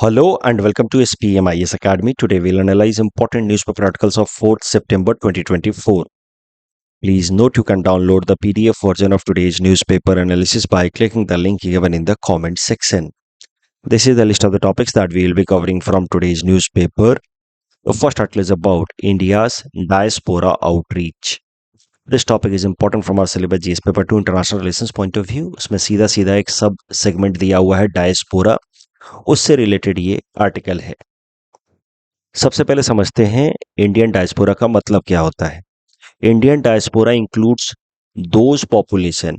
Hello and welcome to SPMIS Academy. Today we'll analyze important newspaper articles of 4th September 2024. Please note you can download the PDF version of today's newspaper analysis by clicking the link given in the comment section. This is the list of the topics that we will be covering from today's newspaper. The first article is about India's diaspora outreach. This topic is important from our syllabus GS paper 2 international relations point of view. उसमें सीधा सीधा एक सब segment दिया हुआ है diaspora, उससे related ये आर्टिकल है. सबसे पहले समझते हैं इंडियन डायस्पोरा का मतलब क्या होता है. Indian diaspora includes those population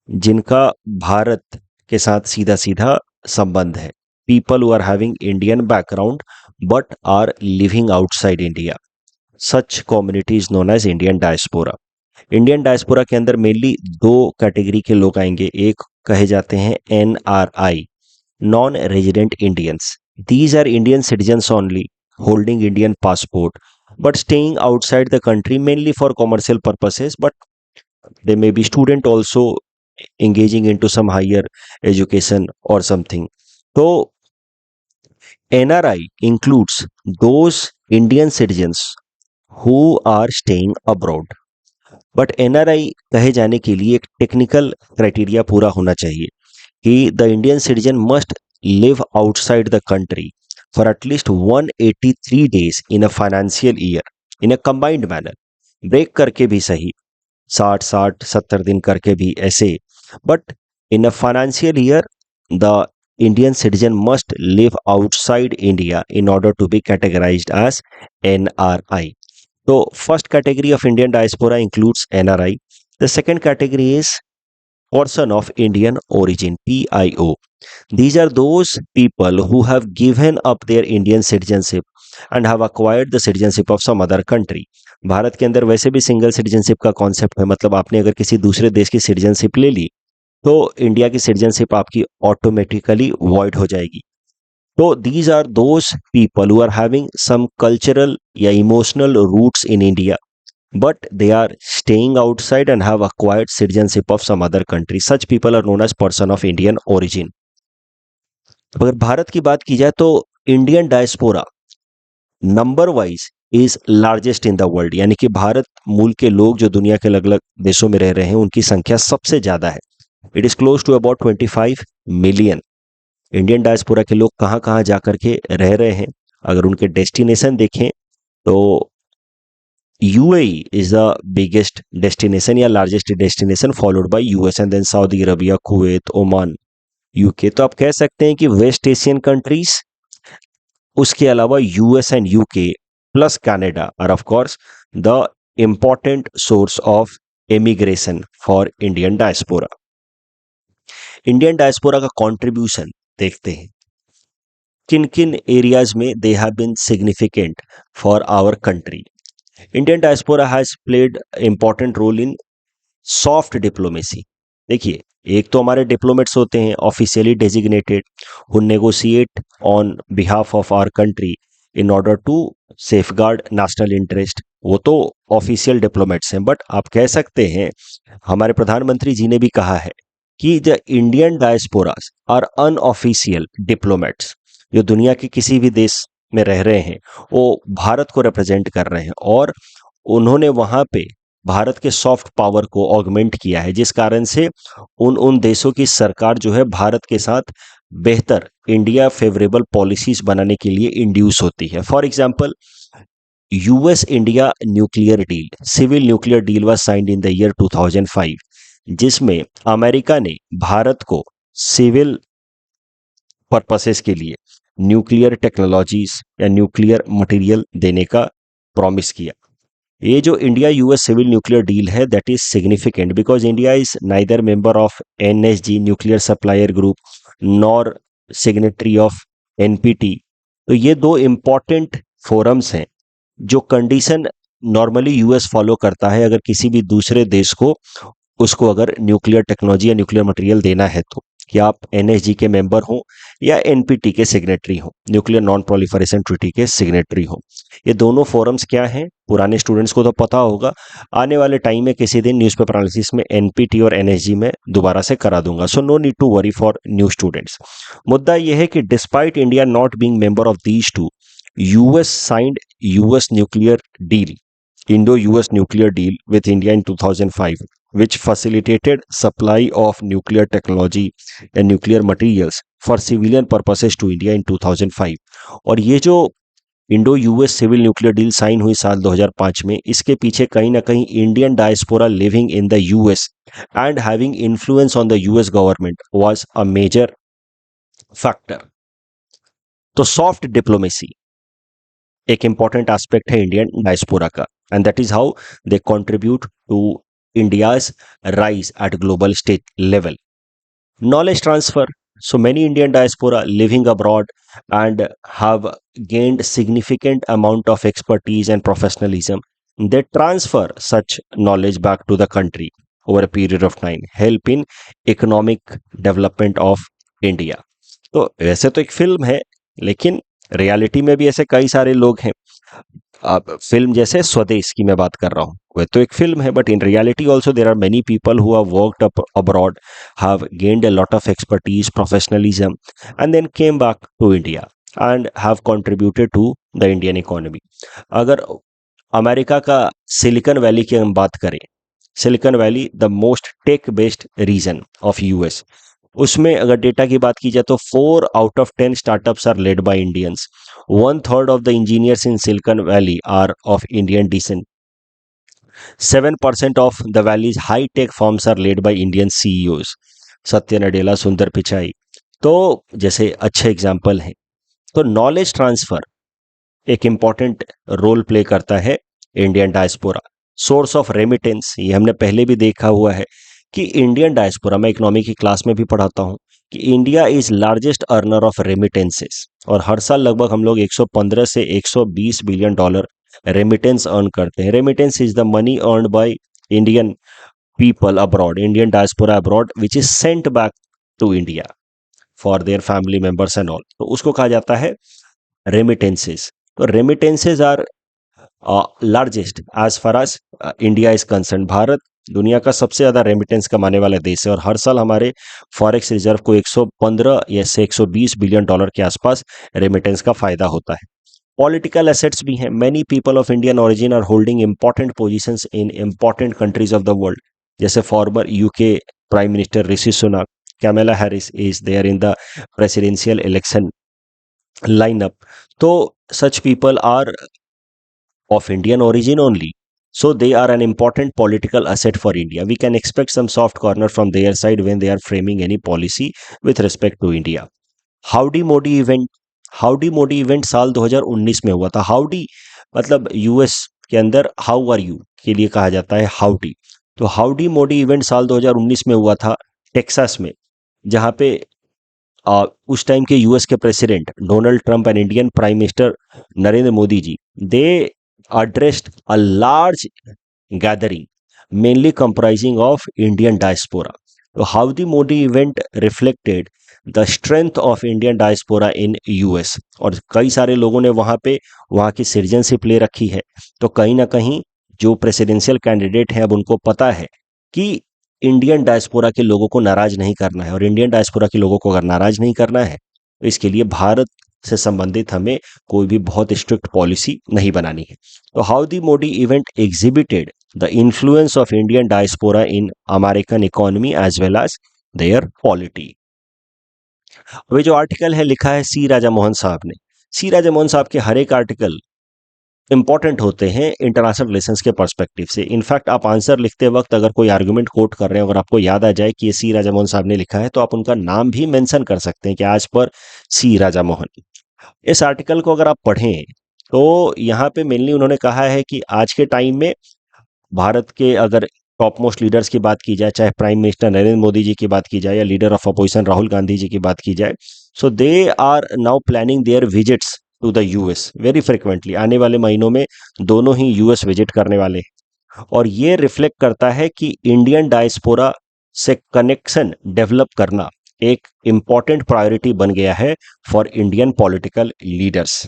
जिनका भारत के साथ सीधा सीधा संबंध है. People who are having Indian background but are living outside India. Such community is known as Indian diaspora. Indian diaspora के अंदर मेनली दो कैटेगरी के लोग आएंगे. एक कहे जाते हैं NRI, non resident Indians. These are Indian citizens only holding Indian passport but staying outside the country mainly for commercial purposes, but they may be student also engaging into some higher education or something. So NRI includes those Indian citizens who are staying abroad. But NRI कहे जाने के लिए एक technical criteria पूरा होना चाहिए कि the Indian citizen must live outside the country for at least 183 days in a financial year in a combined manner. Break करके भी सही, 60-70 दिन करके भी ऐसे, but in a financial year the Indian citizen must live outside India in order to be categorized as NRI. So first category of Indian diaspora includes NRI. The second category is person of Indian origin, PIO. These are those people who have given up their Indian citizenship and have acquired the citizenship of some other country. Bharat के अंदर वैसे भी single citizenship का concept है, मतलब आपने अगर किसी दूसरे देश की सिटीजनशिप ले ली तो इंडिया की सिटीजनशिप आपकी ऑटोमेटिकली वॉइड हो जाएगी. तो these are those people who are having some cultural या emotional roots in India but they are staying outside and have acquired citizenship of some other country. Such people are known as person of Indian origin. अगर भारत की बात की जाए तो Indian diaspora number wise is largest in the world, यानी कि भारत मूल के लोग जो दुनिया के अलग अलग देशों में रह रहे हैं उनकी संख्या सबसे ज्यादा है. It is close to about 25 million. Indian diaspora के लोग कहाँ कहाँ जाकर के रह रहे हैं, अगर उनके डेस्टिनेशन देखें तो UAE is the biggest destination या largest destination followed by US and then Saudi Arabia, Kuwait, Oman, UK. तो आप कह सकते हैं कि वेस्ट एशियन कंट्रीज, उसके अलावा US and UK plus Canada are of course the important source of emigration for Indian diaspora. Indian diaspora का contribution देखते हैं. किन किन एरियाज में they have been significant for our country. Indian diaspora has played important role in soft diplomacy. देखिए, एक तो हमारे डिप्लोमेट्स होते हैं officially designated who negotiate on behalf of our country in order to safeguard national interest. वो तो official diplomats हैं, but आप कह सकते हैं हमारे प्रधानमंत्री जी ने भी कहा है कि the Indian diasporas are unofficial diplomats. जो दुनिया के किसी भी देश में रह रहे हैं वो भारत को रिप्रेजेंट कर रहे हैं और उन्होंने वहां पे भारत के सॉफ्ट पावर को ऑगमेंट किया है, जिस कारण से उन देशों की सरकार जो है भारत के साथ बेहतर इंडिया फेवरेबल पॉलिसीज बनाने के लिए इंड्यूस होती है. For example, US India nuclear deal, civil nuclear deal was signed in the year 2005, जिसमें अमेरिका ने भारत को सिविल पर्पसेस के लिए न्यूक्लियर टेक्नोलॉजीज या न्यूक्लियर मटेरियल देने का प्रॉमिस किया. ये जो India US civil nuclear deal है that is significant because India is neither member of NSG nuclear supplier group nor signatory of NPT. तो ये दो इंपॉर्टेंट फोरम्स हैं जो कंडीशन नॉर्मली US फॉलो करता है अगर किसी भी दूसरे देश को उसको अगर न्यूक्लियर टेक्नोलॉजी या न्यूक्लियर मटेरियल देना है तो. कि आप एनएसजी के मेंबर हो या एनपीटी के सिग्नेटरी हो, न्यूक्लियर नॉन प्रोलिफरेशन ट्रीटी के सिग्नेटरी हो। ये दोनों फोरम्स क्या हैं, पुराने स्टूडेंट्स को तो पता होगा, आने वाले टाइम में किसी दिन न्यूज़पेपर एनालिसिस में एनपीटी और एनएसजी में दोबारा से करा दूंगा, so no need to worry for new students. मुद्दा यह है कि despite India not being member of these two, US signed US nuclear deal, Indo-US nuclear deal with India in 2005, which facilitated supply of nuclear technology and nuclear materials for civilian purposes to India in 2005। और ये जो Indo US civil nuclear deal sign हुई साल 2005 में, इसके पीछे कहीं ना कहीं Indian diaspora living in the US and having influence on the US government was a major factor. तो सॉफ्ट डिप्लोमेसी एक इंपॉर्टेंट एस्पेक्ट है इंडियन डायस्पोरा का, and that is how they contribute to India's rise at global stage level. Knowledge transfer. So many Indian diaspora living abroad and have gained significant amount of expertise and professionalism. They transfer such knowledge back to the country over a period of time, help in economic development of India. तो वैसे तो एक film है, लेकिन reality में भी ऐसे कई सारे लोग हैं। अब फिल्म जैसे स्वदेश की मैं बात कर रहा हूँ, वह तो एक फिल्म है, but in reality also there are many people who have worked up abroad, have gained a lot of expertise, professionalism, and then came back to India and have contributed to the Indian economy. अगर America का Silicon Valley की हम बात करें, Silicon Valley the most tech based region of US, उसमें अगर data की बात की जाए तो 4 out of 10 startups are led bye Indians, 1/3 of the engineers in Silicon Valley are of Indian descent, 7% of the valley's high tech firms are led by Indian CEOs, Satya Nadella, सुंदर पिचाई, तो जैसे अच्छे एग्जाम्पल हैं। तो नॉलेज ट्रांसफर एक important role play करता है Indian diaspora. Source of remittance, ये हमने पहले भी देखा हुआ है कि इंडियन डायस्पोरा, मैं इकोनॉमी की क्लास में भी पढ़ाता हूँ कि India is largest earner of remittances, और हर साल लगभग हम लोग 115 से 120 बिलियन डॉलर रेमिटेंस अर्न करते हैं। Remittance is the money earned by Indian people abroad, Indian diaspora abroad, which is sent back to India for their family members and all, तो उसको कहा जाता है रेमिटेंसेस। तो remittances are largest as far as India is concern. Bharat दुनिया का सबसे ज्यादा रेमिटेंस कमाने वाला देश है, और हर साल हमारे फॉरेक्स रिजर्व को 115 या से 120 बिलियन डॉलर के आसपास रेमिटेंस का फायदा होता है। पॉलिटिकल एसेट्स भी हैं, many people of Indian origin are holding important positions in important countries of the world, जैसे former UK prime minister Rishi Sunak, Kamala Harris is there in the presidential election lineup. So such people are of Indian origin only. So they are an important political asset for India. We can expect some soft corner from their side when they are framing any policy with respect to India. Howdy Modi event, howdy Modi event साल 2019 में हुआ था। Howdy मतलब US के अंदर how are you के लिए कहा जाता है हाउडी। तो हाउडी मोदी इवेंट साल 2019 में हुआ था टेक्सास में, जहाँ पे उस टाइम के यूएस के president Donald Trump and Indian prime minister Narendra Modi ji, they addressed a large gathering mainly comprising of Indian diaspora. So how the Modi event reflected the strength of Indian diaspora in US, और कई सारे लोगों ने वहाँ पे वहाँ की सिटीजनशिप ले रखी है। तो कहीं ना कहीं जो प्रेसिडेंशियल कैंडिडेट है, अब उनको पता है कि इंडियन डायस्पोरा के लोगों को नाराज नहीं करना है, और इंडियन डायस्पोरा के लोगों को अगर नाराज नहीं करना है तो इसके लिए भारत से संबंधित हमें कोई भी बहुत स्ट्रिक्ट पॉलिसी नहीं बनानी है। तो how the Modi event exhibited the influence of Indian diaspora in American economy as well as their polity. अभी जो आर्टिकल है लिखा है सी राजा मोहन साहब ने। सी राजा मोहन साहब के हर एक आर्टिकल इंपॉर्टेंट होते हैं इंटरनेशनल रिलेशंस के पर्सपेक्टिव से। इनफैक्ट आप आंसर लिखते वक्त अगर कोई आर्गुमेंट कोट कर रहे हैं, अगर आपको याद आ जाए कि ये सी राजा मोहन साहब ने लिखा है, तो आप उनका नाम भी मेंशन कर सकते हैं कि आज पर सी राजा मोहन। इस आर्टिकल को अगर आप पढ़ें तो यहाँ पे मेनली उन्होंने कहा है कि आज के टाइम में भारत के अगर टॉप मोस्ट लीडर्स की बात की जाए, चाहे प्राइम मिनिस्टर नरेंद्र मोदी जी की बात की जाए या leader of opposition Rahul Gandhi ji की बात की जाए, so they are now planning their visits to the US very frequently. आने वाले महीनों में दोनों ही यूएस विजिट करने वाले हैं, और ये रिफ्लेक्ट करता है कि इंडियन डायस्पोरा से कनेक्शन डेवलप करना एक इंपॉर्टेंट प्रायोरिटी बन गया है फॉर इंडियन पॉलिटिकल लीडर्स।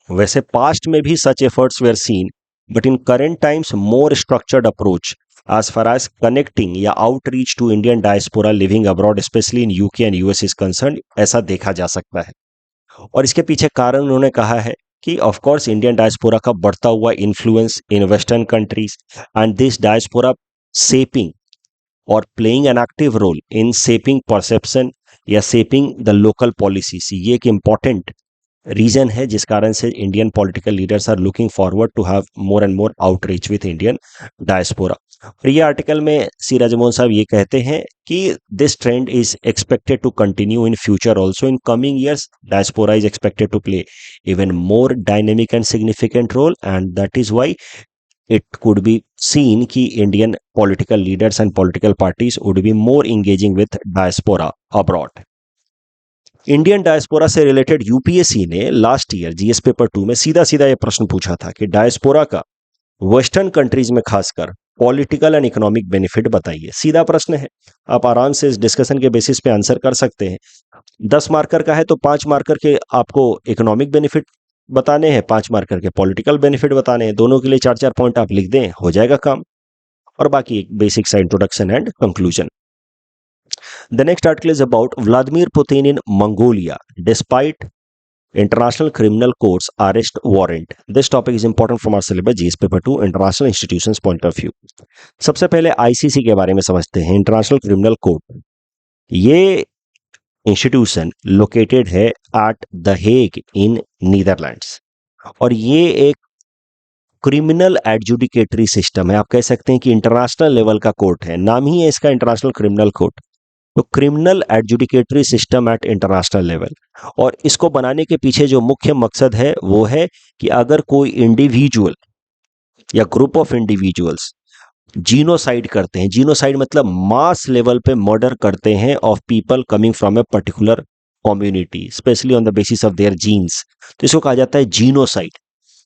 वैसे पास्ट में भी such efforts were seen, but in current times more structured approach as far as connecting या outreach to Indian diaspora living abroad, especially in UK and US is concerned, ऐसा देखा जा सकता है। और इसके पीछे कारण उन्होंने कहा है कि ऑफ कोर्स इंडियन डायस्पोरा का बढ़ता हुआ influence in western countries and this diaspora shaping और playing an active role in shaping perception या सेपिंग द लोकल पॉलिसीज, ये एक इंपॉर्टेंट रीजन है जिस कारण से Indian political leaders are looking forward to have more and more outreach with Indian diaspora. और ये आर्टिकल में सी राजमोहन साहब ये कहते हैं कि this trend is expected to continue in future also in coming years. Diaspora is expected to play even more dynamic and significant role and that is why it could be seen कि Indian political leaders and political parties would be more engaging with diaspora abroad। Indian diaspora से related UPSC ने last year GS paper 2 में सीधा सीधा ये प्रश्न पूछा था कि डायस्पोरा का वेस्टर्न कंट्रीज में खासकर पॉलिटिकल एंड इकोनॉमिक बेनिफिट बताइए। सीधा प्रश्न है, आप आराम से इस डिस्कशन के बेसिस पे आंसर कर सकते हैं। 10 मार्कर का है तो 5 मार्कर के आपको इकोनॉमिक बेनिफिट बताने हैं, 5 मार्कर के पॉलिटिकल बेनिफिट बताने हैं। दोनों के लिए 4-4 पॉइंट आप लिख दें, हो जाएगा काम। और बाकी एक बेसिक सा introduction and conclusion. The next article is about Vladimir Putin in Mongolia despite International Criminal Court's arrest warrant. This topic is important from our syllabus GS paper 2 international institutions point of view. सबसे पहले ICC के बारे में समझते हैं। International criminal court, ये institution located है at the Hague in Netherlands और ये एक क्रिमिनल एडजुडिकेटरी सिस्टम है। आप कह सकते हैं कि इंटरनेशनल लेवल का कोर्ट है, नाम ही है इसका इंटरनेशनल क्रिमिनल कोर्ट। तो criminal adjudicatory system at international level, और इसको बनाने के पीछे जो मुख्य मकसद है वो है कि अगर कोई इंडिविजुअल या ग्रुप ऑफ इंडिविजुअल्स जीनोसाइड करते हैं, जीनोसाइड मतलब मास लेवल पे मर्डर करते हैं of people coming from a particular community specially on the basis of their genes, तो इसको कहा जाता है जीनोसाइड।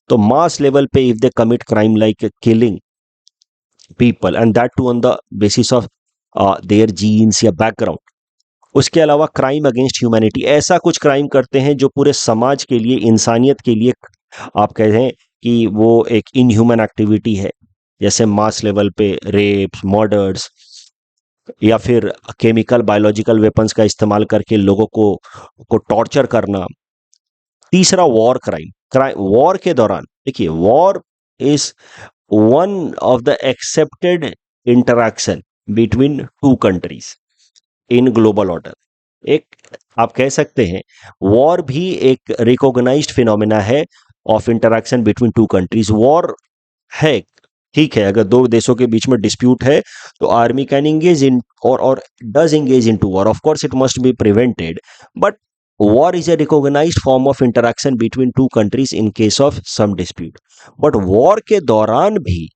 तो मास लेवल पे if they commit crime like killing people and that too on the basis of their genes या background, उसके अलावा क्राइम अगेंस्ट ह्यूमैनिटी, ऐसा कुछ क्राइम करते हैं जो पूरे समाज के लिए, इंसानियत के लिए आप कह रहे हैं कि वो एक इनह्यूमन एक्टिविटी है, जैसे मास लेवल पे रेप्स, मर्डर्स या फिर केमिकल बायोलॉजिकल वेपन्स का इस्तेमाल करके लोगों को टॉर्चर करना। तीसरा वॉर क्राइम, वॉर के दौरान देखिए, war is one of the accepted interaction between two countries in global order. एक आप कह सकते हैं वॉर भी एक रिकॉग्नाइज्ड फिनोमेना है of interaction between two countries. War है, ठीक है, अगर दो देशों के बीच में डिस्प्यूट है तो आर्मी कैन एंगेज इन और does engage in to war, of course it must be prevented, but war is a recognised form of interaction between two countries in case of some dispute. But war के दौरान भी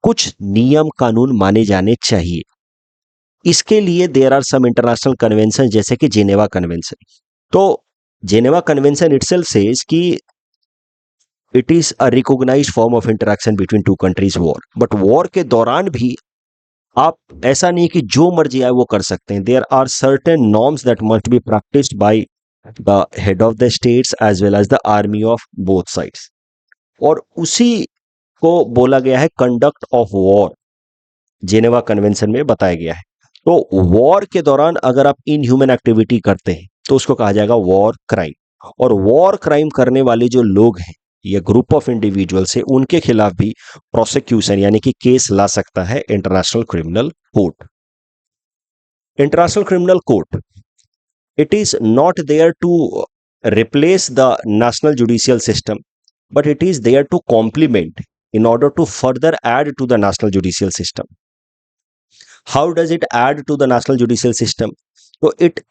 कुछ नियम कानून माने जाने चाहिए। इसके लिए there are some international convention जैसे कि जेनेवा कन्वेंशन। तो जेनेवा कन्वेंशन इटसेल्फ सेज कि it is a recognised form of interaction between two countries war, but war के दौरान भी आप ऐसा नहीं कि जो मर्जी आए वो कर सकते हैं। There are certain norms that must be practised by the head of the states as well as the army of both sides, और उसी को बोला गया है conduct of war, Geneva convention में बताया गया है। तो वॉर के दौरान अगर आप इनह्यूमन एक्टिविटी करते हैं तो उसको कहा जाएगा वॉर क्राइम, और वॉर क्राइम करने वाले जो लोग हैं या ग्रुप ऑफ इंडिविजुअल्स है, उनके खिलाफ भी प्रोसिक्यूशन यानी कि केस ला सकता है international criminal court. International criminal court, it is not there to replace the national judicial system, but it is there to complement in order to further add to the national judicial system. How does it add to the national judicial system? So it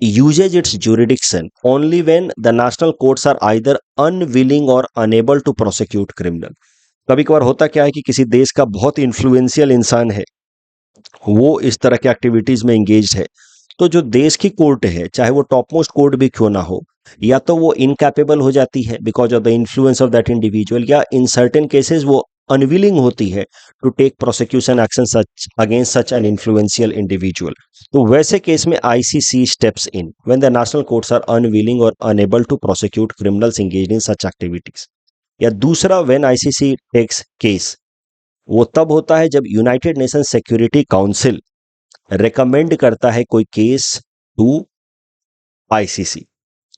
uses its jurisdiction only when the national courts are either unwilling or unable to prosecute criminal. कभी कभार होता क्या है कि किसी देश का बहुत इन्फ्लुएंशियल इंसान है, वो इस तरह के एक्टिविटीज में एंगेज है, तो जो देश की कोर्ट है, चाहे वो टॉप मोस्ट कोर्ट भी क्यों ना हो, या तो वो इनकैपेबल हो जाती है because of the influence of that individual, या इन सर्टेन केसेस वो अनविलिंग होती है to take prosecution action such against such an influential individual, तो वैसे केस में ICC steps in when the national courts are unwilling और unable to prosecute criminals engaged in such activities. या दूसरा, when ICC takes case, वो तब होता है जब United nation security council recommend करता है कोई केस टू आईसीसी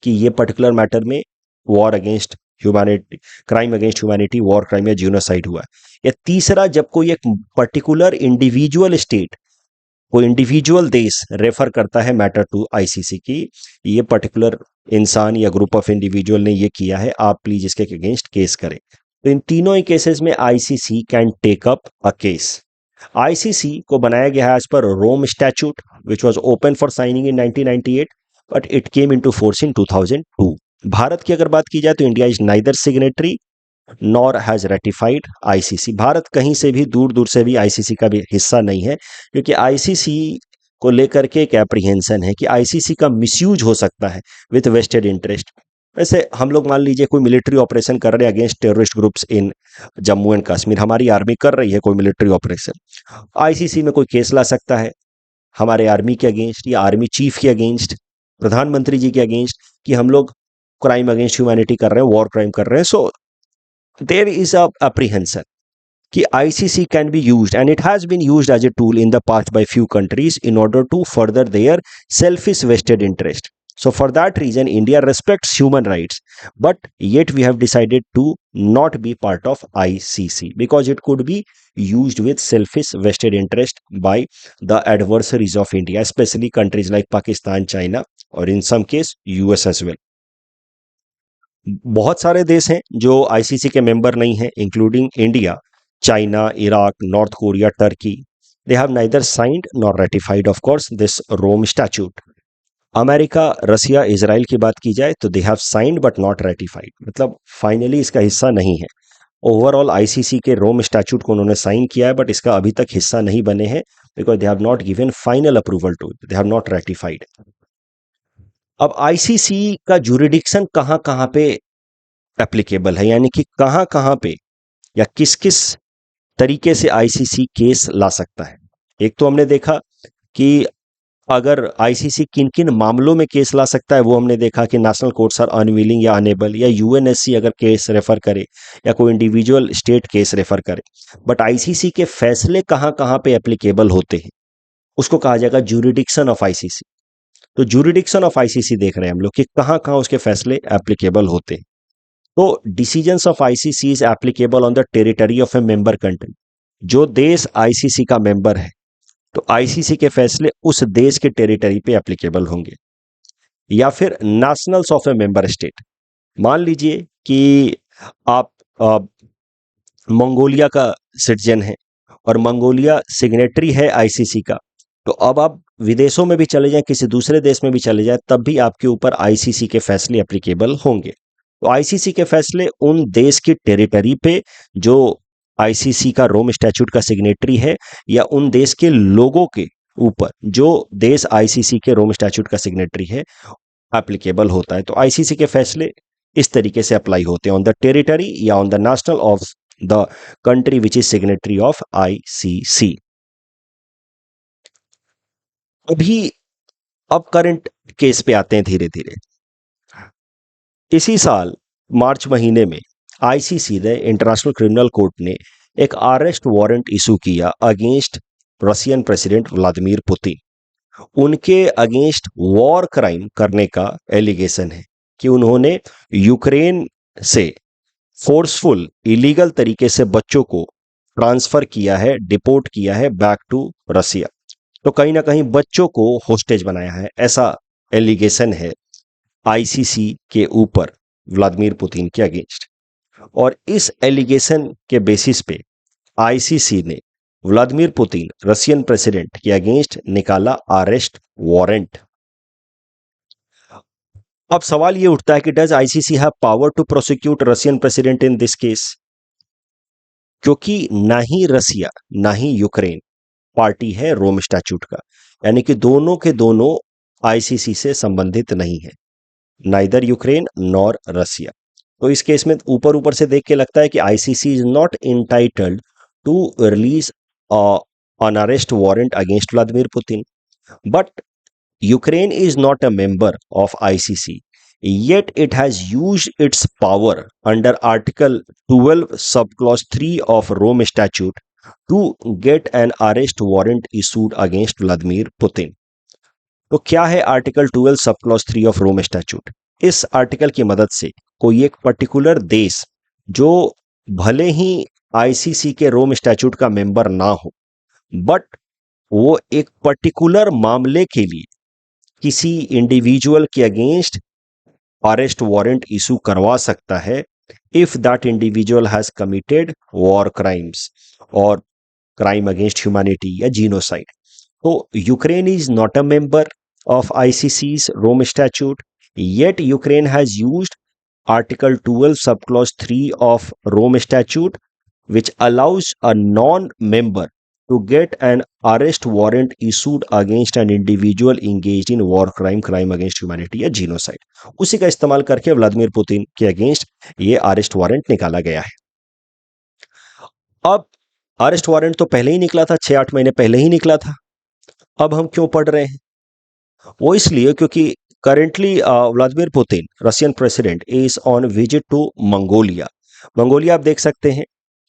कि ये पर्टिकुलर मैटर में war against humanity, crime against humanity, war crime या जीनोसाइड हुआ है। या तीसरा, जब कोई एक पर्टिकुलर इंडिविजुअल स्टेट, कोई इंडिविजुअल देश रेफर करता है मैटर टू आईसीसी की ये पर्टिकुलर इंसान या ग्रुप ऑफ इंडिविजुअल ने ये किया है, आप प्लीज इसके अगेंस्ट केस करें। तो इन तीनों ही केसेस में ICC can take up a case. ICC को बनाया गया है as per Rome statute which was open for signing in 1998 but it came into force in 2002। Bharat की अगर बात की जाए तो India is neither signatory nor has ratified ICC. Bharat कहीं से भी दूर दूर से भी आईसीसी का भी हिस्सा नहीं है, क्योंकि आईसीसी को लेकर के एक एप्रीहेंशन है कि आईसीसी का मिसयूज हो सकता है विथ वेस्टेड इंटरेस्ट। वैसे हम लोग मान लीजिए कोई मिलिट्री ऑपरेशन कर रहे हैं against terrorist groups in Jammu and Kashmir, हमारी आर्मी कर रही है कोई मिलिट्री ऑपरेशन, आईसीसी में कोई केस ला सकता है हमारे आर्मी के अगेंस्ट या आर्मी चीफ के अगेंस्ट, प्रधानमंत्री जी के अगेंस्ट, कि हम लोग क्राइम अगेंस्ट ह्यूमैनिटी कर रहे हैं, वॉर क्राइम कर रहे हैं। सो there is a apprehension कि ICC can be used and it has been used as a tool in the past by few countries in order to further their selfish vested interest. So for that reason, India respects human rights, but yet we have decided to not be part of ICC because it could be used with selfish vested interest by the adversaries of India, especially countries like Pakistan, China, or in some case US as well. बहुत सारे देश हैं जो ICC के member नहीं हैं, including India, China, Iraq, north Korea, Turkey. They have neither signed nor ratified of course this Rome statute. America, Russia, Israel की बात की जाए तो they have signed but not ratified, मतलब फाइनली इसका हिस्सा नहीं है। ओवरऑल आईसीसी के रोम स्टैट्यूट को उन्होंने साइन किया है बट इसका अभी तक हिस्सा नहीं बने हैं because they have not given final approval to it, they have not ratified. अब आईसीसी का जुरिडिक्शन कहाँ कहाँ पे एप्लीकेबल है, यानी कि कहाँ कहाँ पे या किस किस तरीके से आईसीसी केस ला सकता है। एक तो हमने देखा कि अगर आईसीसी किन किन मामलों में केस ला सकता है, वो हमने देखा कि नेशनल कोर्ट्स आर अनविलिंग या अनेबल, या यूएनएससी अगर केस रेफर करे या कोई इंडिविजुअल स्टेट केस रेफर करे। बट आईसीसी के फैसले कहाँ कहाँ पे एप्लीकेबल होते हैं उसको कहा जाएगा ज्यूरिडिक्शन ऑफ आईसीसी। तो ज्यूरिडिक्शन ऑफ आईसीसी देख रहे हैं हम लोग कि कहाँ कहाँ उसके फैसले एप्लीकेबल होते हैं। तो decisions of ICC is applicable on the territory of A member country. जो देश आईसीसी का मेंबर है तो आईसीसी के फैसले उस देश के टेरिटरी पे एप्लीकेबल होंगे। या फिर nationals of A member state, मान लीजिए कि आप मंगोलिया का सिटीजन है और मंगोलिया सिग्नेटरी है आईसीसी का, तो अब आप विदेशों में भी चले जाएं, किसी दूसरे देश में भी चले जाएं, तब भी आपके ऊपर आईसीसी के फैसले एप्लीकेबल होंगे। तो आईसीसी के फैसले उन देश की टेरिटरी पे जो आईसीसी का रोम स्टैट्यूट का सिग्नेटरी है या उन देश के लोगों के ऊपर जो देश आईसीसी के रोम स्टैट्यूट का सिग्नेटरी है एप्लीकेबल होता है। तो आईसीसी के फैसले इस तरीके से अप्लाई होते हैं ऑन द टेरिटरी या on the national of the country which is signatory of ICC. अभी अब करंट केस पे आते हैं धीरे धीरे। इसी साल मार्च महीने में आईसीसी ने, इंटरनेशनल क्रिमिनल कोर्ट ने, एक अरेस्ट वारंट इशू किया against Russian president Vladimir Putin. उनके अगेंस्ट वॉर क्राइम करने का एलिगेशन है कि उन्होंने यूक्रेन से फोर्सफुल इलीगल तरीके से बच्चों को ट्रांसफर किया है, डिपोर्ट किया है बैक टू रसिया। तो कहीं ना कहीं बच्चों को होस्टेज बनाया है, ऐसा एलिगेशन है आईसीसी के ऊपर व्लादिमीर पुतिन के अगेंस्ट। और इस एलिगेशन के बेसिस पे आईसीसी ने व्लादिमीर पुतिन, रशियन प्रेसिडेंट के अगेंस्ट निकाला अरेस्ट वारंट। अब सवाल ये उठता है कि does ICC have power to prosecute Russian president in this case, क्योंकि ना ही रसिया ना ही यूक्रेन पार्टी है रोम स्टैट्यूट का, यानी कि दोनों के दोनों आईसीसी से संबंधित नहीं है, नाइदर यूक्रेन नॉर रसिया। तो इस केस में ऊपर ऊपर से देख के लगता है कि ICC is not entitled to release an arrest warrant against Vladimir Putin. But Ukraine is not a member of ICC, yet it has used its power under Article 12, Subclause 3 of Rome Statute to get an arrest warrant issued against Vladimir Putin. तो क्या है article 12 sub clause 3 of Rome statute? इस article की मदद से कोई एक particular देश जो भले ही आईसीसी के रोम स्टैच्यूट का मेंबर ना हो, बट वो एक पर्टिकुलर मामले के लिए किसी इंडिविजुअल के अगेंस्ट अरेस्ट वारंट इशू करवा सकता है if that individual has committed war crimes और क्राइम अगेंस्ट ह्यूमैनिटी या जीनोसाइड. तो Ukraine is not a member of ICC's Rome Statute, yet Ukraine has used Article 12 Subclause 3 of Rome Statute, which allows a non-member to get an arrest warrant issued against an individual engaged in war crime, crime against humanity या genocide. उसी का इस्तेमाल करके Vladimir Putin के against ये arrest warrant निकाला गया है. अब अरेस्ट वारंट तो पहले ही निकला था, 6-8 महीने पहले ही निकला था. अब हम क्यों पढ़ रहे हैं? वो इसलिए क्योंकि currently Vladimir Putin Russian president is on visit to Mongolia. Mongolia आप देख सकते हैं,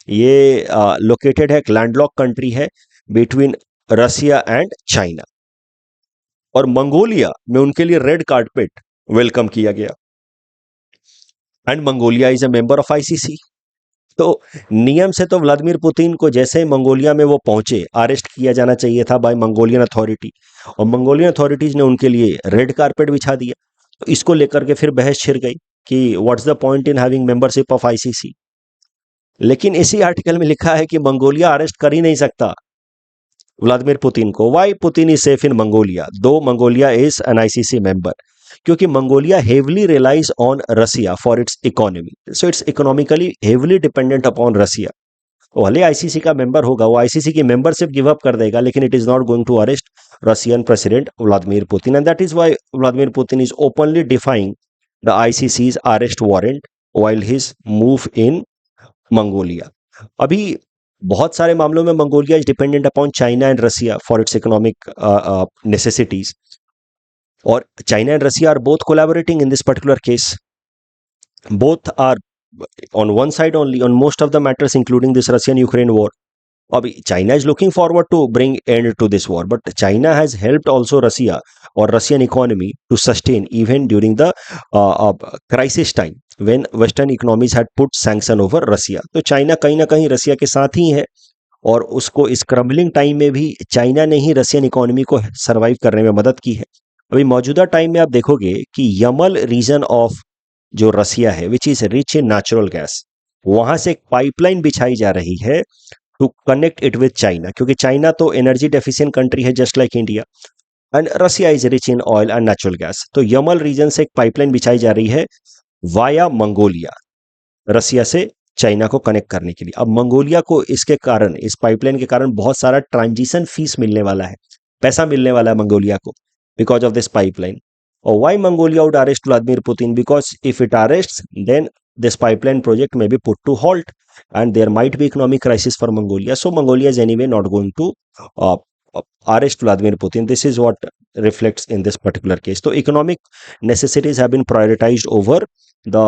ये लोकेटेड है, एक लैंडलॉक कंट्री है बिटवीन रसिया एंड चाइना. और मंगोलिया में उनके लिए रेड कार्पेट वेलकम किया गया. And Mongolia is a member of ICC. तो नियम से तो व्लादिमीर पुतिन को जैसे मंगोलिया में वो पहुंचे अरेस्ट किया जाना चाहिए था बाय मंगोलियन अथॉरिटी, और मंगोलियन अथॉरिटीज ने उनके लिए रेड कारपेट बिछा दिया. तो इसको लेकर के फिर बहस छिड़ गई कि what's the point in having membership of ICC. लेकिन इसी आर्टिकल में लिखा है कि मंगोलिया अरेस्ट कर ही नहीं सकता व्लादिमीर पुतिन को. Why Putin is safe in Mongolia though Mongolia is an ICC member? क्योंकि Mongolia heavily relies on Russia for its economy, so its economically heavily dependent upon Russia. भले ICC का member होगा, वो ICC की membership give up कर देगा, लेकिन it is not going to arrest Russian president Vladimir Putin. And that is why Vladimir Putin is openly defying the ICC's arrest warrant while his move in Mongolia. अभी बहुत सारे मामलों में Mongolia is dependent upon China and Russia for its economic necessities. और China and Russia are both collaborating in this particular case. Both are on one side only on most of the matters, including this Russian-Ukraine war. अभी China is looking forward to bring end to this war, but China has helped also Russia or Russian economy to sustain even during the crisis time when Western economies had put sanction over Russia. तो China कहीं ना कहीं रसिया के साथ ही है, और उसको इस क्रम्बलिंग टाइम में भी चाइना ने ही रशियन इकोनॉमी को सर्वाइव करने में मदद की है. अभी मौजूदा टाइम में आप देखोगे कि यमल रीजन ऑफ जो रसिया है which is rich in natural gas, वहां से एक पाइपलाइन बिछाई जा रही है to connect it with China, क्योंकि चाइना तो एनर्जी डेफिशिएंट कंट्री है just like India, and Russia is rich in oil and natural gas. तो यमल रीजन से एक पाइपलाइन बिछाई जा रही है वाया मंगोलिया, रसिया से चाइना को कनेक्ट करने के लिए. अब मंगोलिया को इसके कारण, इस पाइपलाइन के कारण बहुत सारा ट्रांजिशन फीस मिलने वाला है, पैसा मिलने वाला है मंगोलिया को because of this pipeline. Or why Mongolia would arrest Vladimir Putin? Because if it arrests, then this pipeline project may be put to halt and there might be economic crisis for Mongolia. So Mongolia is anyway not going to arrest Vladimir Putin. This is what reflects in this particular case. So economic necessities have been prioritized over the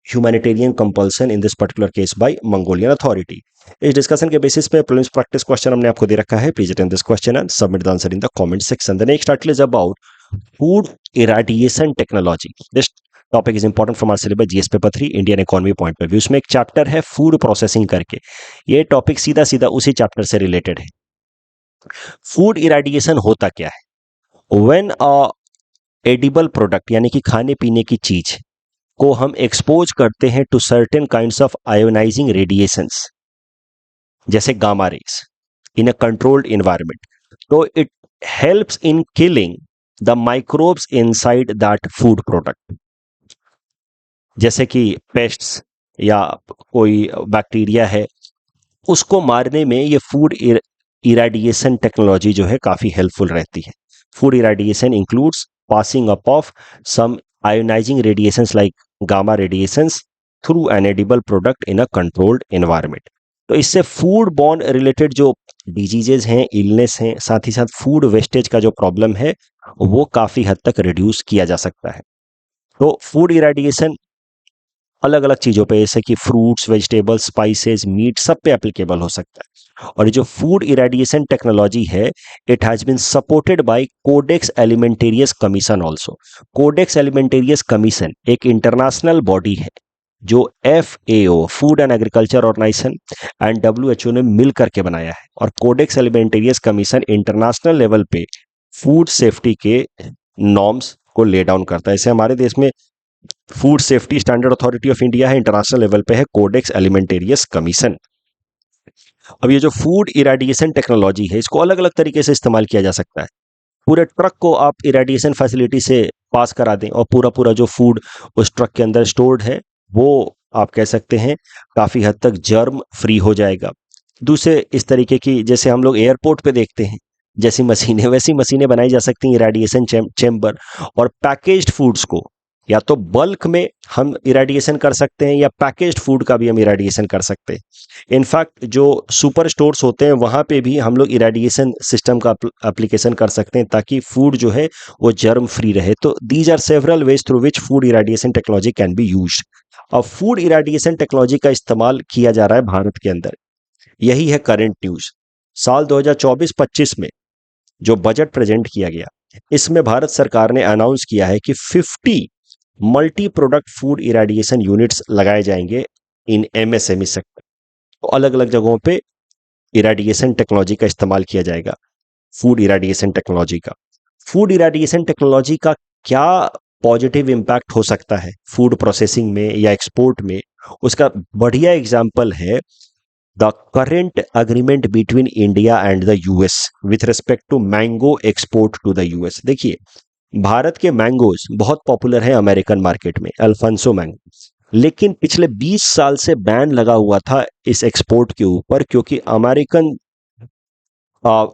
humanitarian compulsion in this particular case by Mongolian authority. इस discussion के basis पे prelims practice question हमने आपको दे रखा है. Please attend this question and submit the answer in the comment section. The next article is about food irradiation technology. This topic is important from our syllabus GS paper 3 Indian economy point of view. इसमें एक chapter है food processing करके. ये topic सीधा सीधा उसी chapter से related है. फूड इरेडिएशन होता क्या है? व्हेन अ एडिबल प्रोडक्ट यानी कि खाने पीने की चीज को हम एक्सपोज करते हैं to certain kinds of ionizing radiations जैसे gamma rays in a controlled environment, तो it helps in killing the microbes inside that food product. जैसे कि पेस्ट्स या कोई बैक्टीरिया है, उसको मारने में ये फूड इरेडिएशन टेक्नोलॉजी जो है काफी हेल्पफुल रहती है. Food irradiation includes passing up of some ionizing radiations like gamma radiations through an edible product in a controlled environment. तो इससे फूड बॉर्न रिलेटेड जो डिजीजेज हैं, इलनेस हैं, साथ ही साथ फूड वेस्टेज का जो प्रॉब्लम है वो काफ़ी हद तक रिड्यूस किया जा सकता है। तो फूड इरेडिएशन अलग अलग चीज़ों पे, जैसे कि फ्रूट्स, वेजिटेबल्स, स्पाइसेस, मीट, सब पे एप्लीकेबल हो सकता है। और ये जो फूड इरेडिएशन टेक्नोलॉजी है, it has been supported by Codex Alimentarius Commission also. Codex Alimentarius Commission एक इंटरनेशनल बॉडी है जो FAO, Food and Agriculture Organization, and WHO ने मिल करके बनाया है। और Codex Alimentarius Commission international level पे फूड सेफ्टी के नॉर्म्स को ले डाउन करता है। जैसे हमारे देश में Food Safety Standard Authority of India है, इंटरनेशनल लेवल पे है कोडेक्स एलिमेंटेरियस कमीशन। अब ये जो फूड इरेडिएशन टेक्नोलॉजी है, इसको अलग अलग तरीके से इस्तेमाल किया जा सकता है। पूरे ट्रक को आप इरेडिएशन फैसिलिटी से पास करा दें और पूरा पूरा जो फूड उस ट्रक के अंदर स्टोर्ड है वो आप कह सकते हैं काफ़ी हद तक जर्म फ्री हो जाएगा। दूसरे इस तरीके की, जैसे हम लोग एयरपोर्ट पे देखते हैं जैसी मशीनें, वैसी मशीनें बनाई जा सकती हैं इरेडिएशन चैम्बर। और पैकेज्ड फूड्स को या तो बल्क में हम इरेडिएशन कर सकते हैं या पैकेज्ड फूड का भी हम इरेडिएशन कर सकते हैं। इनफैक्ट जो सुपर स्टोर्स होते हैं वहाँ पे भी हम लोग इरेडिएशन सिस्टम का एप्लीकेशन कर सकते हैं ताकि फूड जो है वो जर्म फ्री रहे। तो these are several ways through which food irradiation technology can be used. अब फूड इरेडिएशन टेक्नोलॉजी का इस्तेमाल किया जा रहा है भारत के अंदर। यही है करंट न्यूज़। साल 2024-25 में जो बजट प्रेजेंट किया गया, इसमें भारत सरकार ने अनाउंस किया है कि 50 multi product food irradiation units लगाए जाएंगे इन MSME सेक्टर। तो अलग अलग जगहों पे इरेडिएशन टेक्नोलॉजी का इस्तेमाल किया जाएगा। फूड इरेडिएशन टेक्नोलॉजी का, फूड इरेडिएशन टेक्नोलॉजी का क्या पॉजिटिव इम्पैक्ट हो सकता है फूड प्रोसेसिंग में या एक्सपोर्ट में, उसका बढ़िया एग्जाम्पल है the current agreement between India and the US with respect to mango export to the US। देखिए, भारत के मैंगोज बहुत पॉपुलर है अमेरिकन मार्केट में, अल्फांसो मैंगो, लेकिन पिछले 20 साल से बैन लगा हुआ था इस एक्सपोर्ट के ऊपर, क्योंकि अमेरिकन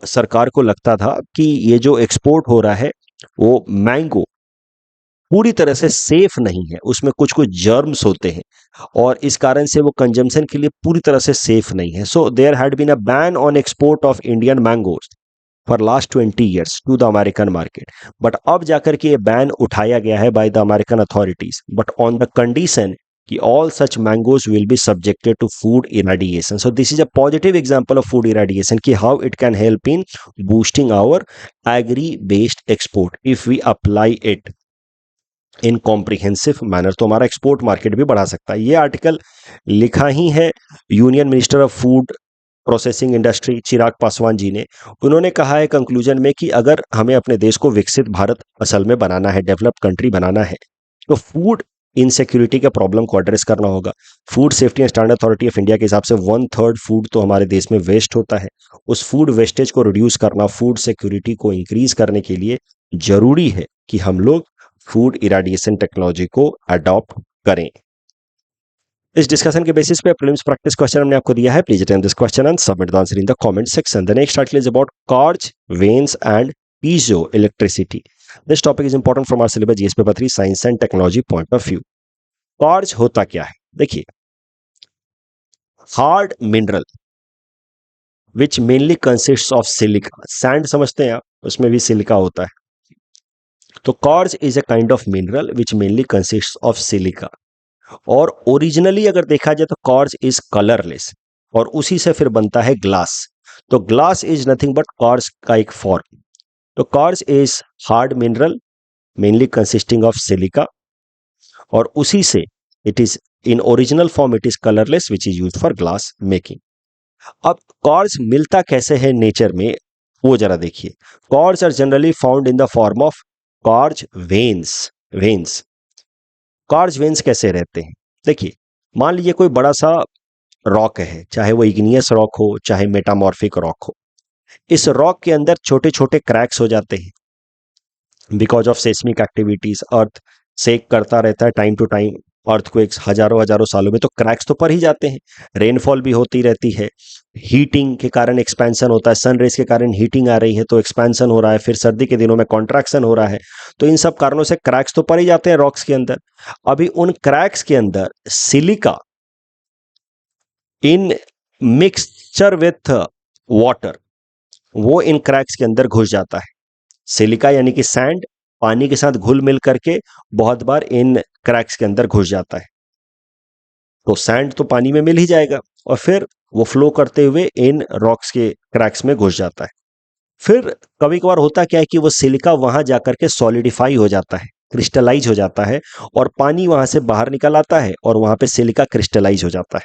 सरकार को लगता था कि ये जो एक्सपोर्ट हो रहा है वो मैंगो पूरी तरह से सेफ नहीं है, उसमें कुछ कुछ जर्म्स होते हैं और इस कारण से वो कंजम्पशन के लिए पूरी तरह से सेफ नहीं है। So there had been a ban on export of Indian mangoes for last 20 years to the American market. But अब जाकर के ये बैन उठाया गया है by the American authorities, but on the condition कि all such mangoes will be subjected to food irradiation. So this is a positive example of food irradiation कि how it can help in boosting our agri based export if we apply it in comprehensive manner. तो हमारा export market भी बढ़ा सकता है। ये article लिखा ही है union minister of food processing industry Chirag Paswan ji ने। उन्होंने कहा है कंक्लूजन में कि अगर हमें अपने देश को विकसित भारत असल में बनाना है, डेवलप्ड कंट्री बनाना है, तो फूड इनसिक्योरिटी के प्रॉब्लम को एड्रेस करना होगा। Food safety and standard Authority of India के हिसाब से 1/3 फूड तो हमारे देश में वेस्ट होता है। उस फूड वेस्टेज को रिड्यूस करना, फूड सिक्योरिटी को इंक्रीज करने के लिए जरूरी है कि हम लोग फूड इरेडिएशन टेक्नोलॉजी को अडॉप्ट करें। इस डिस्कशन के बेसिस पे प्रीलिम्स प्रैक्टिस क्वेश्चन हमने आपको दिया है। Please attempt this question and submit the answer in the comment section. The next article is about quartz, veins and piezo electricity. This topic is important from our syllabus GS paper 3 science and technology point of view. Quartz होता क्या है? देखिए, hard mineral which mainly consists of silica. Sand समझते हैं आप, उसमें भी silica होता है। तो कार्ज is a kind of mineral which mainly consists of silica. और ओरिजिनली अगर देखा जाए तो कार्ज इज कलरलेस और उसी से फिर बनता है ग्लास। तो ग्लास इज नथिंग बट कार्ज का एक फॉर्म। तो कार्ज is hard mineral mainly consisting of silica और उसी से it is in original form it is colourless which is used for glass making. अब कार्ज मिलता कैसे है नेचर में, वो जरा देखिए। Quartz are generally found in the form of quartz veins. Quartz veins कैसे रहते हैं? देखिए, मान लीजिए कोई बड़ा सा रॉक है, चाहे वो इग्नियस रॉक हो चाहे मेटामॉर्फिक रॉक हो। इस रॉक के अंदर छोटे छोटे क्रैक्स हो जाते हैं because of seismic activities. Earth shake करता रहता है टाइम टू टाइम, अर्थक्वेक्स हजारों हजारों सालों में, तो क्रैक्स तो पड़ ही जाते हैं। रेनफॉल भी होती रहती है, हीटिंग के कारण एक्सपेंशन होता है, सन रेज के कारण हीटिंग आ रही है तो एक्सपेंशन हो रहा है, फिर सर्दी के दिनों में कॉन्ट्रैक्शन हो रहा है, तो इन सब कारणों से क्रैक्स तो पड़ ही जाते हैं रॉक्स के अंदर। अभी उन क्रैक्स के अंदर silica in mixture with water, वो इन क्रैक्स के अंदर घुस जाता है। सिलिका यानी कि सैंड पानी के साथ घुल मिल करके बहुत बार इन क्रैक्स के अंदर घुस जाता है। तो सैंड तो पानी में मिल ही जाएगा और फिर वो फ्लो करते हुए इन रॉक्स के क्रैक्स में घुस जाता है। फिर कभी कभार होता क्या है कि वो सिलिका वहां जाकर के सॉलिडिफाई हो जाता है, क्रिस्टलाइज हो जाता है, और पानी वहां से बाहर निकल आता है और वहां पे सिलिका क्रिस्टलाइज हो जाता है,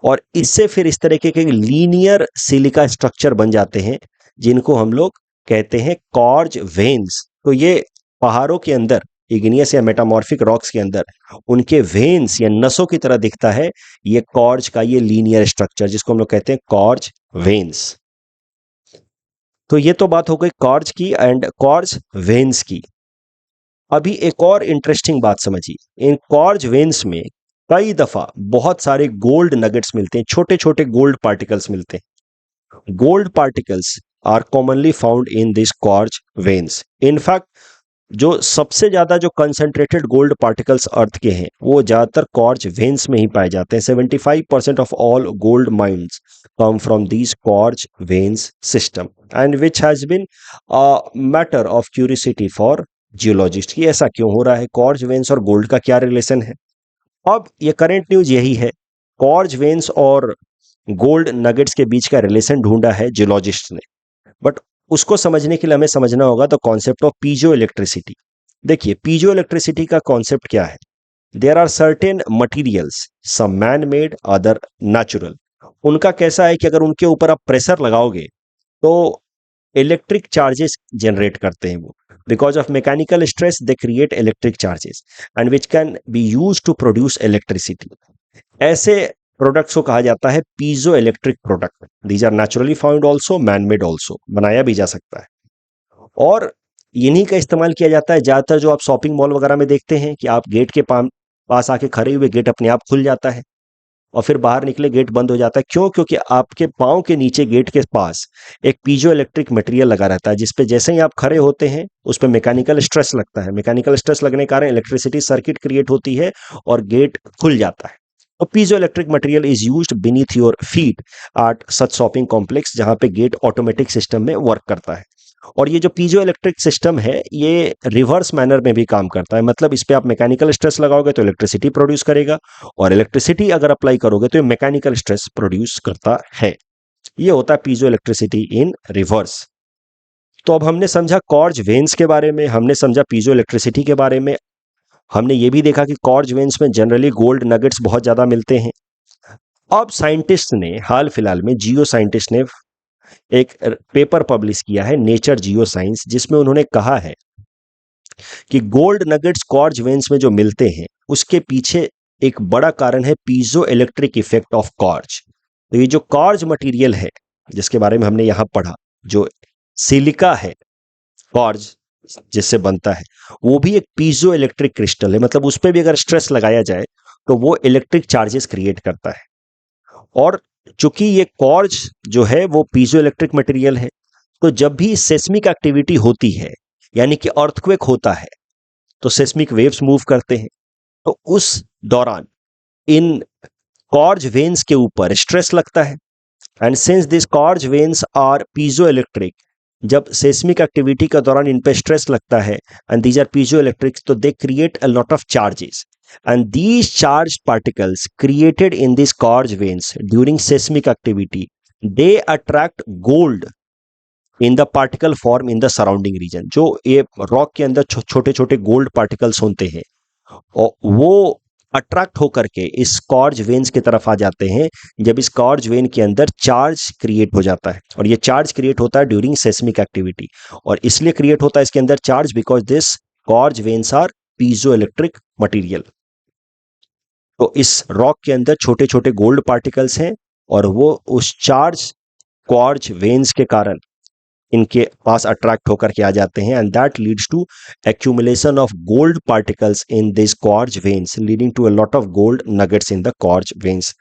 और इससे फिर इस तरीके के लीनियर सिलिका स्ट्रक्चर बन जाते हैं जिनको हम लोग कहते हैं कॉर्ज वेन्स। तो ये पहाड़ों के अंदर, इग्नियस या मेटामॉर्फिक रॉक्स के अंदर उनके वेन्स या नसों की तरह दिखता है ये कॉर्ज का ये लीनियर स्ट्रक्चर, जिसको हम लोग कहते हैं कॉर्ज वेन्स। तो ये तो बात हो गई कॉर्ज की एंड कॉर्ज वेन्स की। अभी एक और इंटरेस्टिंग बात समझिए, इन कॉर्ज वेन्स में कई दफा बहुत सारे गोल्ड नगेट्स मिलते हैं, छोटे छोटे गोल्ड पार्टिकल्स मिलते हैं। Gold particles are commonly found in this quartz veins. In fact जो सबसे ज्यादा जो कंसंट्रेटेड गोल्ड पार्टिकल्स अर्थ के हैं वो ज्यादातर कॉर्ज वेन्स में ही पाए जाते हैं। 75% of all gold mines come from these quartz veins system, and which has been a matter of curiosity for geologist कि ऐसा क्यों हो रहा है, कॉर्ज वेन्स और गोल्ड का क्या रिलेशन है। अब ये करंट न्यूज यही है, कॉर्ज वेन्स और गोल्ड नगेट्स के बीच का रिलेशन ढूंढा है जियोलॉजिस्ट ने, बट उसको समझने के लिए हमें समझना होगा the concept of piezo electricity. देखिए पीजो इलेक्ट्रिसिटी का कॉन्सेप्ट क्या है। There are certain materials, some man made other natural. उनका कैसा है कि अगर उनके ऊपर आप प्रेशर लगाओगे तो इलेक्ट्रिक चार्जेस जनरेट करते हैं वो, because of mechanical stress they create electric charges and which can be use to produce electricity. ऐसे प्रोडक्ट्स को कहा जाता है piezo electric product. These are naturally found also, man made also, बनाया भी जा सकता है। और इन्हीं का इस्तेमाल किया जाता है ज्यादातर, जो आप शॉपिंग मॉल वगैरह में देखते हैं कि आप गेट के पास आके खड़े हुए गेट अपने आप खुल जाता है और फिर बाहर निकले गेट बंद हो जाता है। क्यों? क्योंकि आपके पांव के नीचे गेट के पास एक पीजो इलेक्ट्रिक मटेरियल लगा रहता है, जिसपे जैसे ही आप खड़े होते हैं उस पर मैकेनिकल स्ट्रेस लगता है। मैकेनिकल स्ट्रेस लगने के कारण इलेक्ट्रिसिटी सर्किट क्रिएट होती है और गेट खुल जाता है। तो piezo electric material is used beneath your feet at such shopping complex, जहां पे गेट ऑटोमेटिक सिस्टम में वर्क करता है। और ये जो पीजो इलेक्ट्रिक सिस्टम है ये रिवर्स मैनर में भी काम करता है, मतलब इस पे आप मैकेनिकल स्ट्रेस लगाओगे तो इलेक्ट्रिसिटी प्रोड्यूस करेगा, और इलेक्ट्रिसिटी अगर अप्लाई करोगे तो ये मैकेनिकल स्ट्रेस प्रोड्यूस करता है। ये होता है पीजो इलेक्ट्रिसिटी इन रिवर्स। तो अब हमने समझा कॉर्ज वेन्स के बारे में, हमने समझा पीजो इलेक्ट्रिसिटी के बारे में, हमने ये भी देखा कि कॉर्ज वेन्स में जनरली गोल्ड नगेट्स बहुत ज्यादा मिलते हैं। अब साइंटिस्ट ने हाल फिलहाल में, जियो साइंटिस्ट ने एक पेपर पब्लिश किया है नेचर जियो साइंस, जिसमें उन्होंने कहा है कि गोल्ड नगेट्स कॉर्ज वेन्स में जो मिलते हैं उसके पीछे एक बड़ा कारण है पीजो इलेक्ट्रिक इफेक्ट ऑफ कॉर्ज। तो ये जो कॉर्ज मटेरियल है जिसके बारे में हमने यहां पढ़ा, जो सिलिका है कॉर्ज जिससे बनता है, वो भी एक पीजो इलेक्ट्रिक क्रिस्टल है, मतलब उस पर भी अगर स्ट्रेस लगाया जाए तो वो इलेक्ट्रिक चार्जेस क्रिएट करता है। और चूंकि ये कॉर्ज जो है वो पीजो इलेक्ट्रिक मटेरियल है, तो जब भी सेस्मिक एक्टिविटी होती है यानी कि अर्थक्वेक होता है तो सेस्मिक वेव्स मूव करते हैं, तो उस दौरान इन कॉर्ज वेन्स के ऊपर स्ट्रेस लगता है, and since this quartz veins are piezo electric, जब सेस्मिक एक्टिविटी के दौरान इन पे स्ट्रेस लगता है and these are piezo electric, तो they create a lot of charges, and these charged particles created in these Corge veins during seismic activity, they attract gold in the particle form in the surrounding region। जो ये rock के अंदर छोटे छोटे gold particles होते हैं और वो अट्रैक्ट होकर के इस कॉर्ज वेन्स की तरफ आ जाते हैं जब इस कॉर्ज वेन के अंदर चार्ज क्रिएट हो जाता है। और ये चार्ज क्रिएट होता है ड्यूरिंग सेस्मिक एक्टिविटी, और इसलिए क्रिएट होता है इसके अंदर charge because this quartz veins are piezo electric material. तो इस रॉक के अंदर छोटे छोटे गोल्ड पार्टिकल्स हैं और वो उस चार्ज कॉर्ज वेन्स के कारण इनके पास अट्रैक्ट होकर के आ जाते हैं, and that leads to accumulation of gold particles in these quartz veins, leading to a lot of gold nuggets in the quartz veins.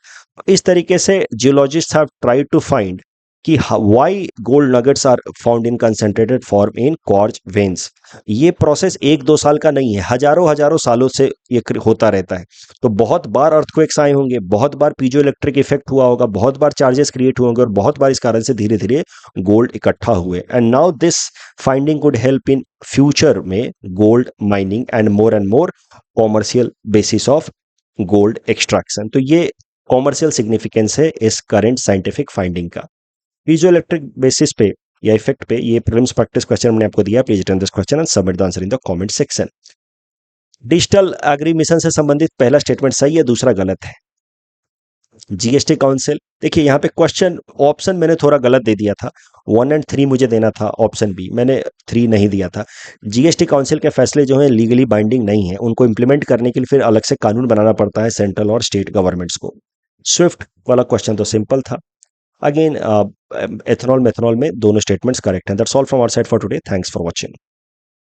इस तरीके से geologists have tried to find कि why gold nuggets are found in concentrated form in quartz veins. ये process 1-2 साल का नहीं है, हजारों हजारों सालों से ये होता रहता है. तो बहुत बार अर्थक्वेक्स आए होंगे, बहुत बार पीजो इलेक्ट्रिक इफेक्ट हुआ होगा, बहुत बार चार्जेस क्रिएट हुए होंगे, और बहुत बार इस कारण से धीरे धीरे गोल्ड इकट्ठा हुए. And now this finding could help in future में gold mining and more commercial basis of gold extraction. तो ये कॉमर्शियल सिग्निफिकेंस है इस करंट साइंटिफिक फाइंडिंग का. पीजो इलेक्ट्रिक बेसिस पे या इफेक्ट पे ये प्रीलिम्स प्रैक्टिस क्वेश्चन मैंने आपको दिया. Please attend this question and submit the answer in the comment section. Digital agri mission से संबंधित पहला स्टेटमेंट सही है, दूसरा गलत है. जीएसटी काउंसिल, देखिए यहाँ पे क्वेश्चन ऑप्शन मैंने थोड़ा गलत दे दिया था. 1 और 3 मुझे देना था, ऑप्शन बी मैंने 3 नहीं दिया था. जीएसटी काउंसिल के फैसले जो हैं लीगली बाइंडिंग नहीं है, उनको इम्प्लीमेंट करने के लिए फिर अलग से कानून बनाना पड़ता है सेंट्रल और स्टेट गवर्नमेंट्स को. स्विफ्ट वाला क्वेश्चन तो सिंपल था. अगेन एथनॉल मेथनॉल में दोनों स्टेटमेंट्स करेक्ट हैं. That's all from our side for today. Thanks for watching.